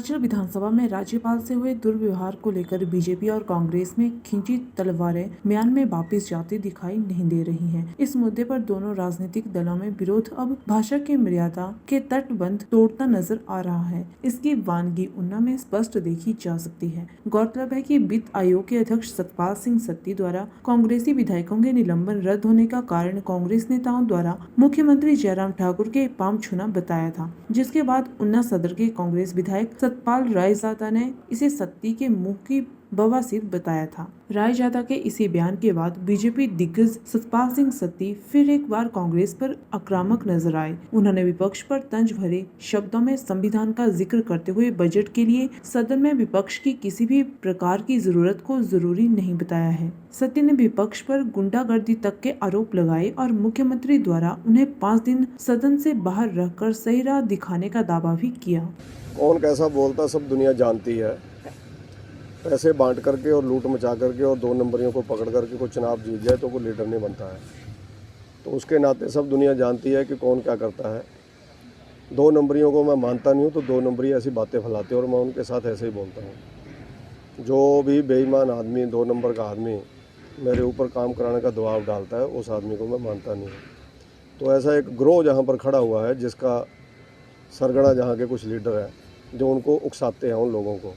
हिमाचल विधानसभा में राज्यपाल से हुए दुर्व्यवहार को लेकर बीजेपी और कांग्रेस में खींची तलवारें म्यान में वापस जाती दिखाई नहीं दे रही हैं। इस मुद्दे पर दोनों राजनीतिक दलों में विरोध अब भाषा की मर्यादा के तटबंध तोड़ता नजर आ रहा है। इसकी वानगी ऊना में स्पष्ट देखी जा सकती है। गौरतलब है कि वित्त आयोग के अध्यक्ष सतपाल सिंह सत्ती द्वारा कांग्रेसी विधायकों के निलंबन रद्द होने का कारण कांग्रेस नेताओं द्वारा मुख्यमंत्री जयराम ठाकुर के पांव छूना बताया था, जिसके बाद ऊना सदर के कांग्रेस विधायक सतपाल रायजादा ने इसे सत्ती के मुंह की बवासीर बताया था। रायजादा के इसी बयान के बाद बीजेपी दिग्गज सतपाल सिंह सत्ती फिर एक बार कांग्रेस पर आक्रामक नजर आए। उन्होंने विपक्ष पर तंज भरे शब्दों में संविधान का जिक्र करते हुए बजट के लिए सदन में विपक्ष की किसी भी प्रकार की जरूरत को जरूरी नहीं बताया है। सत्ती ने विपक्ष पर गुंडागर्दी तक के आरोप लगाए और मुख्यमंत्री द्वारा उन्हें 5 दिन सदन से बाहर रखकर सही राह दिखाने का दावा भी किया। कौन कैसा बोलता सब दुनिया जानती है। पैसे बांट करके और लूट मचा करके और 2 नंबरियों को पकड़ करके कोई चुनाव जीत जाए तो कोई लीडर नहीं बनता है। तो उसके नाते सब दुनिया जानती है कि कौन क्या करता है। 2 नंबरियों को मैं मानता नहीं हूँ, तो 2 नंबरी ऐसी बातें फैलाते हैं और मैं उनके साथ ऐसे ही बोलता हूँ। जो भी बेईमान आदमी 2 नंबर का आदमी मेरे ऊपर काम कराने का दबाव डालता है, उस आदमी को मैं मानता नहीं हूँ। तो ऐसा एक ग्रोह जहाँ पर खड़ा हुआ है, जिसका सरगना जहाँ के कुछ लीडर हैं जो उनको उकसाते हैं, उन लोगों को,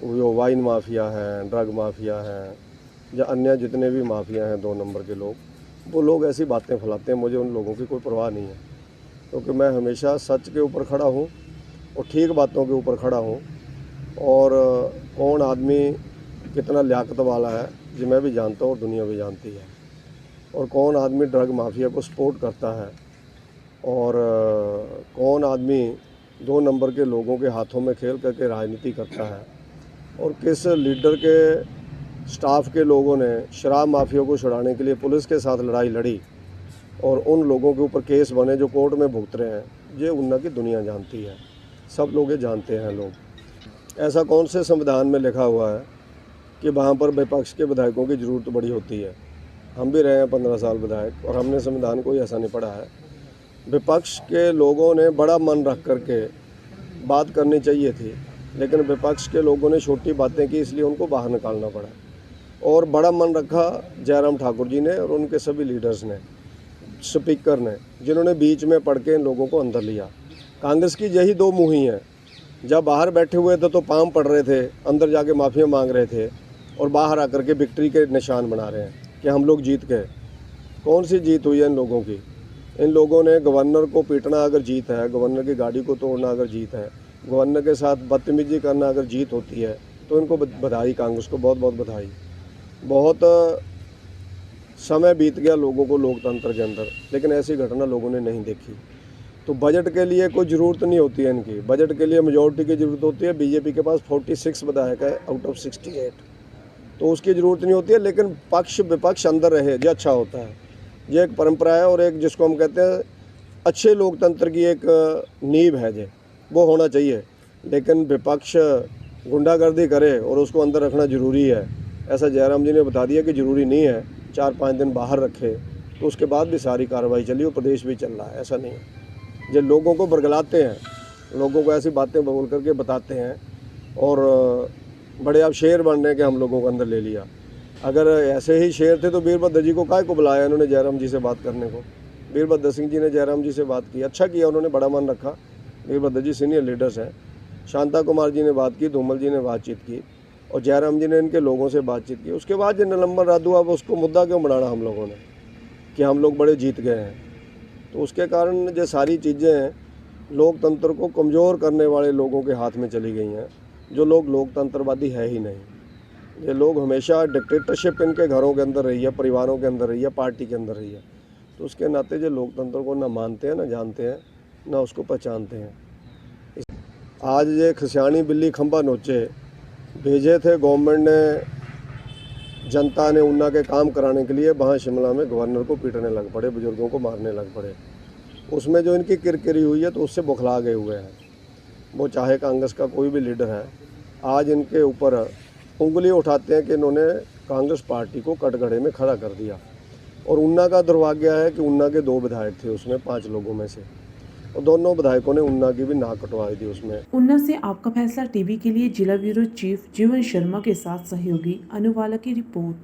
जो वाइन माफिया हैं, ड्रग माफिया हैं या अन्य जितने भी माफिया हैं 2 नंबर के लोग, वो लोग ऐसी बातें फैलाते हैं। मुझे उन लोगों की कोई परवाह नहीं है, क्योंकि मैं हमेशा सच के ऊपर खड़ा हूँ और ठीक बातों के ऊपर खड़ा हूँ। और कौन आदमी कितना लियाकत वाला है ये मैं भी जानता हूँ और दुनिया भी जानती है। और कौन आदमी ड्रग माफिया को सपोर्ट करता है और कौन आदमी 2 नंबर के लोगों के हाथों में खेल करके राजनीति करता है और किस लीडर के स्टाफ के लोगों ने शराब माफिया को छुड़ाने के लिए पुलिस के साथ लड़ाई लड़ी और उन लोगों के ऊपर केस बने जो कोर्ट में भुगत रहे हैं, ये ऊना की दुनिया जानती है। सब लोग ये जानते हैं। लोग ऐसा कौन से संविधान में लिखा हुआ है कि वहाँ पर विपक्ष के विधायकों की ज़रूरत बड़ी होती है। हम भी रहे हैं 15 साल विधायक और हमने संविधान कोई ऐसा नहीं पढ़ा है। विपक्ष के लोगों ने बड़ा मन रख करके बात करनी चाहिए थी, लेकिन विपक्ष के लोगों ने छोटी बातें की, इसलिए उनको बाहर निकालना पड़ा। और बड़ा मन रखा जयराम ठाकुर जी ने और उनके सभी लीडर्स ने, स्पीकर ने, जिन्होंने बीच में पढ़ के इन लोगों को अंदर लिया। कांग्रेस की यही 2 मुँह ही हैं। जब बाहर बैठे हुए थे तो पाम पड़ रहे थे, अंदर जाके माफिया मांग रहे थे और बाहर आकर के विक्ट्री के निशान बना रहे हैं कि हम लोग जीत गए। कौन सी जीत हुई है इन लोगों की? इन लोगों ने गवर्नर को पीटना अगर जीत है, गवर्नर की गाड़ी को तोड़ना अगर जीत है, गवर्नर के साथ बदतमीजी करना अगर जीत होती है, तो इनको बधाई, कांग्रेस को बहुत बहुत बधाई। बहुत समय बीत गया लोगों को लोकतंत्र के अंदर, लेकिन ऐसी घटना लोगों ने नहीं देखी। तो बजट के लिए कोई ज़रूरत नहीं होती है इनकी। बजट के लिए मेजॉरिटी की ज़रूरत होती है। बीजेपी के पास 46 विधायक है आउट ऑफ 68, तो उसकी ज़रूरत नहीं होती है। लेकिन पक्ष विपक्ष अंदर रहे, ये अच्छा होता है। ये एक परंपरा है और एक जिसको हम कहते हैं अच्छे लोकतंत्र की एक नींव है, जे वो होना चाहिए। लेकिन विपक्ष गुंडागर्दी करे और उसको अंदर रखना ज़रूरी है, ऐसा जयराम जी ने बता दिया कि ज़रूरी नहीं है। 4-5 दिन बाहर रखे तो उसके बाद भी सारी कार्रवाई चली और प्रदेश भी चल रहा है। ऐसा नहीं है। जो लोगों को बरगलाते हैं, लोगों को ऐसी बातें बोल करके बताते हैं और बड़े अब शेर बन रहे हैं कि हम लोगों को अंदर ले लिया। अगर ऐसे ही शेर थे तो वीरभद्र जी को काहे को बुलाया इन्होंने जयराम जी से बात करने को? वीरभद्र सिंह जी ने जयराम जी से बात की, अच्छा किया, उन्होंने बड़ा मन रखा। वीरभद्र जी सीनियर लीडर्स हैं। शांता कुमार जी ने बात की, धूमल जी ने बातचीत की और जयराम जी ने इनके लोगों से बातचीत की। उसके बाद जो निलंबन रद्द हुआ, उसको मुद्दा क्यों बनाना हम लोगों ने कि हम लोग बड़े जीत गए हैं? तो उसके कारण जो सारी चीज़ें हैं लोकतंत्र को कमज़ोर करने वाले लोगों के हाथ में चली गई हैं, जो लोग लोकतंत्रवादी है ही नहीं। ये लोग हमेशा डिक्टेटरशिप इनके घरों के अंदर रही है, परिवारों के अंदर रही है, पार्टी के अंदर रही है। तो उसके नाते जो लोकतंत्र को ना मानते हैं, ना जानते हैं, ना उसको पहचानते हैं। आज ये खसियानी बिल्ली खंबा नोचे भेजे थे गवर्नमेंट ने, जनता ने ऊना के काम कराने के लिए। वहाँ शिमला में गवर्नर को पीटने लग पड़े, बुजुर्गों को मारने लग पड़े। उसमें जो इनकी किरकिरी हुई है तो उससे बौखला गए हुए हैं। वो चाहे कांग्रेस का कोई भी लीडर है, आज इनके ऊपर उंगली उठाते हैं कि इन्होंने कांग्रेस पार्टी को कटघरे में खड़ा कर दिया। और ऊना का दुर्भाग्य है कि ऊना के 2 विधायक थे उसमें 5 लोगों में से, और दोनों विधायकों ने उन्ना की भी नाक कटवाई थी उसमें। उन्ना से आपका फैसला टीवी के लिए जिला ब्यूरो चीफ जीवन शर्मा के साथ सहयोगी अनुवाला की रिपोर्ट।